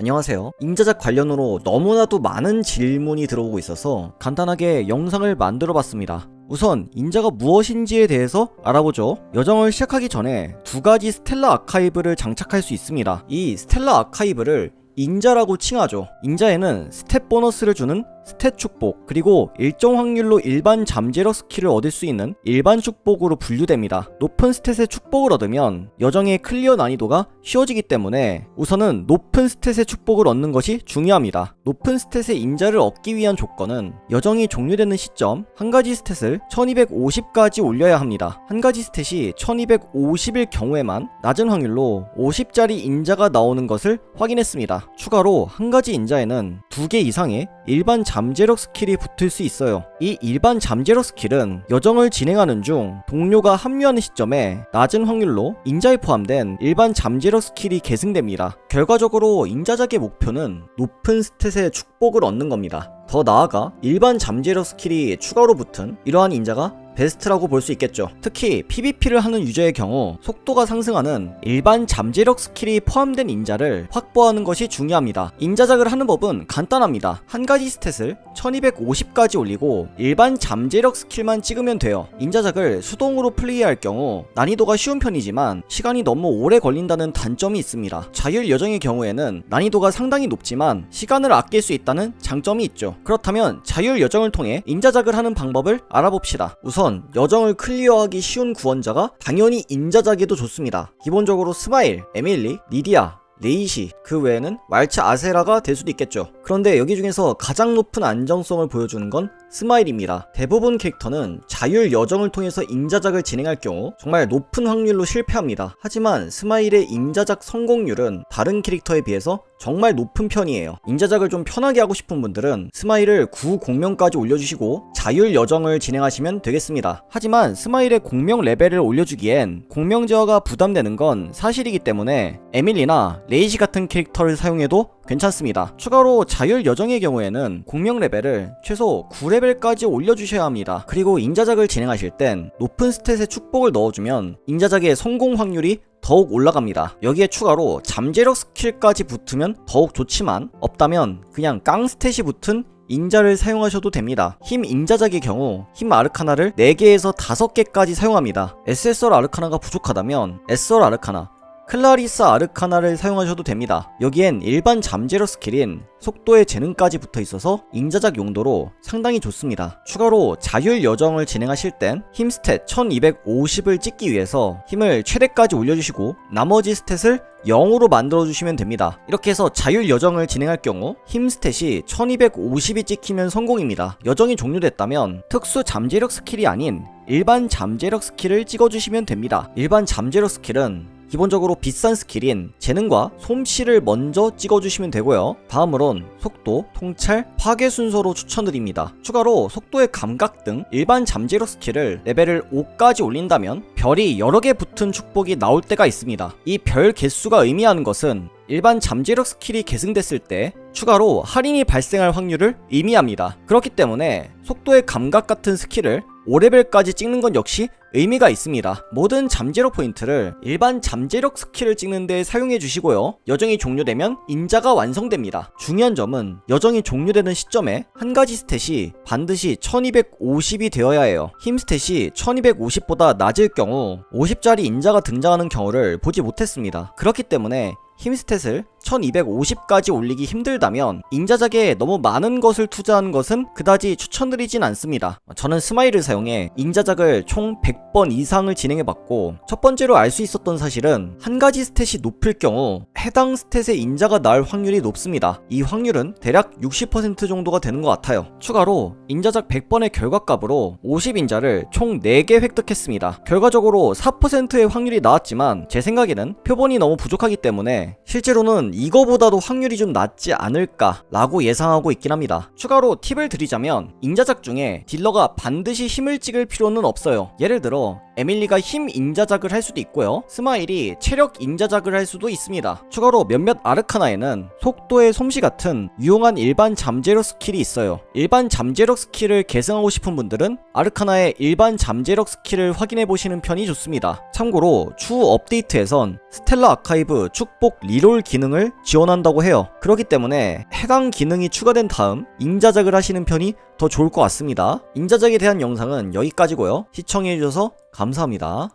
안녕하세요. 인자작 관련으로 너무나도 많은 질문이 들어오고 있어서 간단하게 영상을 만들어 봤습니다. 우선 인자가 무엇인지에 대해서 알아보죠. 여정을 시작하기 전에 두 가지 스텔라 아카이브를 장착할 수 있습니다. 이 스텔라 아카이브를 인자라고 칭하죠. 인자에는 스탯 보너스를 주는 스탯 축복, 그리고 일정 확률로 일반 잠재력 스킬을 얻을 수 있는 일반 축복으로 분류됩니다. 높은 스탯의 축복을 얻으면 여정의 클리어 난이도가 쉬워지기 때문에 우선은 높은 스탯의 축복을 얻는 것이 중요합니다. 높은 스탯의 인자를 얻기 위한 조건은 여정이 종료되는 시점 한 가지 스탯을 1250까지 올려야 합니다. 한 가지 스탯이 1250일 경우에만 낮은 확률로 50짜리 인자가 나오는 것을 확인했습니다. 추가로 한 가지 인자에는 2개 이상의 일반 잠재력 스킬이 붙을 수 있어요. 이 일반 잠재력 스킬은 여정을 진행하는 중 동료가 합류하는 시점에 낮은 확률로 인자에 포함된 일반 잠재력 스킬이 계승됩니다. 결과적으로 인자작의 목표는 높은 스탯의 축복을 얻는 겁니다. 더 나아가 일반 잠재력 스킬이 추가로 붙은 이러한 인자가 베스트라고 볼 수 있겠죠. 특히 PVP를 하는 유저의 경우 속도가 상승하는 일반 잠재력 스킬이 포함된 인자를 확보하는 것이 중요합니다. 인자작을 하는 법은 간단합니다. 한 가지 스탯을 1250까지 올리고 일반 잠재력 스킬만 찍으면 돼요. 인자작을 수동으로 플레이할 경우 난이도가 쉬운 편이지만 시간이 너무 오래 걸린다는 단점이 있습니다. 자율 여정의 경우에는 난이도가 상당히 높지만 시간을 아낄 수 있다는 장점이 있죠. 그렇다면 자율 여정을 통해 인자작을 하는 방법을 알아봅시다. 우선 여정을 클리어하기 쉬운 구원자가 당연히 인자작에도 좋습니다. 기본적으로 스마일, 에밀리, 리디아, 레이시, 그 외에는 왈츠 아세라가 될 수도 있겠죠. 그런데 여기 중에서 가장 높은 안정성을 보여주는 건 스마일입니다. 대부분 캐릭터는 자율 여정을 통해서 인자작을 진행할 경우 정말 높은 확률로 실패합니다. 하지만 스마일의 인자작 성공률은 다른 캐릭터에 비해서 정말 높은 편이에요. 인자작을 좀 편하게 하고 싶은 분들은 스마일을 9공명까지 올려주시고 자율 여정을 진행하시면 되겠습니다. 하지만 스마일의 공명 레벨을 올려주기엔 공명 제어가 부담되는 건 사실이기 때문에 에밀리나 레이시 같은 캐릭터를 사용해도 괜찮습니다. 추가로 자율 여정의 경우에는 공명 레벨을 최소 9레벨까지 올려주셔야 합니다. 그리고 인자작을 진행하실 땐 높은 스탯의 축복을 넣어주면 인자작의 성공 확률이 더욱 올라갑니다. 여기에 추가로 잠재력 스킬까지 붙으면 더욱 좋지만 없다면 그냥 깡 스탯이 붙은 인자를 사용하셔도 됩니다. 힘 인자작의 경우 힘 아르카나를 4개에서 5개까지 사용합니다. SSR 아르카나가 부족하다면 SR 아르카나, 클라리스 아르카나를 사용하셔도 됩니다. 여기엔 일반 잠재력 스킬인 속도의 재능까지 붙어 있어서 인자작 용도로 상당히 좋습니다. 추가로 자율 여정을 진행하실 땐 힘 스탯 1250을 찍기 위해서 힘을 최대까지 올려주시고 나머지 스탯을 0으로 만들어주시면 됩니다. 이렇게 해서 자율 여정을 진행할 경우 힘 스탯이 1250이 찍히면 성공입니다. 여정이 종료됐다면 특수 잠재력 스킬이 아닌 일반 잠재력 스킬을 찍어주시면 됩니다. 일반 잠재력 스킬은 기본적으로 비싼 스킬인 재능과 솜씨를 먼저 찍어주시면 되고요. 다음으론 속도, 통찰, 파괴 순서로 추천드립니다. 추가로 속도의 감각 등 일반 잠재력 스킬을 레벨을 5까지 올린다면 별이 여러 개 붙은 축복이 나올 때가 있습니다. 이 별 개수가 의미하는 것은 일반 잠재력 스킬이 계승됐을 때 추가로 할인이 발생할 확률을 의미합니다. 그렇기 때문에 속도의 감각 같은 스킬을 5레벨까지 찍는 건 역시 의미가 있습니다. 모든 잠재력 포인트를 일반 잠재력 스킬을 찍는 데 사용해 주시고요. 여정이 종료되면 인자가 완성됩니다. 중요한 점은 여정이 종료되는 시점에 한 가지 스탯이 반드시 1250이 되어야 해요. 힘 스탯이 1250보다 낮을 경우 50짜리 인자가 등장하는 경우를 보지 못했습니다. 그렇기 때문에 힘 스탯을 1250까지 올리기 힘들다면 인자작에 너무 많은 것을 투자하는 것은 그다지 추천드리진 않습니다. 저는 스마일을 사용해 인자작을 총 100번 이상을 진행해봤고 첫 번째로 알 수 있었던 사실은 한 가지 스탯이 높을 경우 해당 스탯의 인자가 나올 확률이 높습니다. 이 확률은 대략 60% 정도가 되는 것 같아요. 추가로 인자작 100번의 결과값으로 50인자를 총 4개 획득했습니다. 결과적으로 4%의 확률이 나왔지만 제 생각에는 표본이 너무 부족하기 때문에 실제로는 이거보다도 확률이 좀 낮지 않을까 라고 예상하고 있긴 합니다. 추가로 팁을 드리자면 인자작 중에 딜러가 반드시 힘을 찍을 필요는 없어요. 예를 들어 중에서 에밀리가 힘 인자작을 할 수도 있고요, 스마일이 체력 인자작을 할 수도 있습니다. 추가로 몇몇 아르카나에는 속도의 솜씨 같은 유용한 일반 잠재력 스킬이 있어요. 일반 잠재력 스킬을 계승하고 싶은 분들은 아르카나의 일반 잠재력 스킬을 확인해보시는 편이 좋습니다. 참고로 추후 업데이트에선 스텔라 아카이브 축복 리롤 기능을 지원한다고 해요. 그렇기 때문에 해당 기능이 추가된 다음 인자작을 하시는 편이 더 좋을 것 같습니다. 인자작에 대한 영상은 여기까지고요. 시청해주셔서 감사합니다.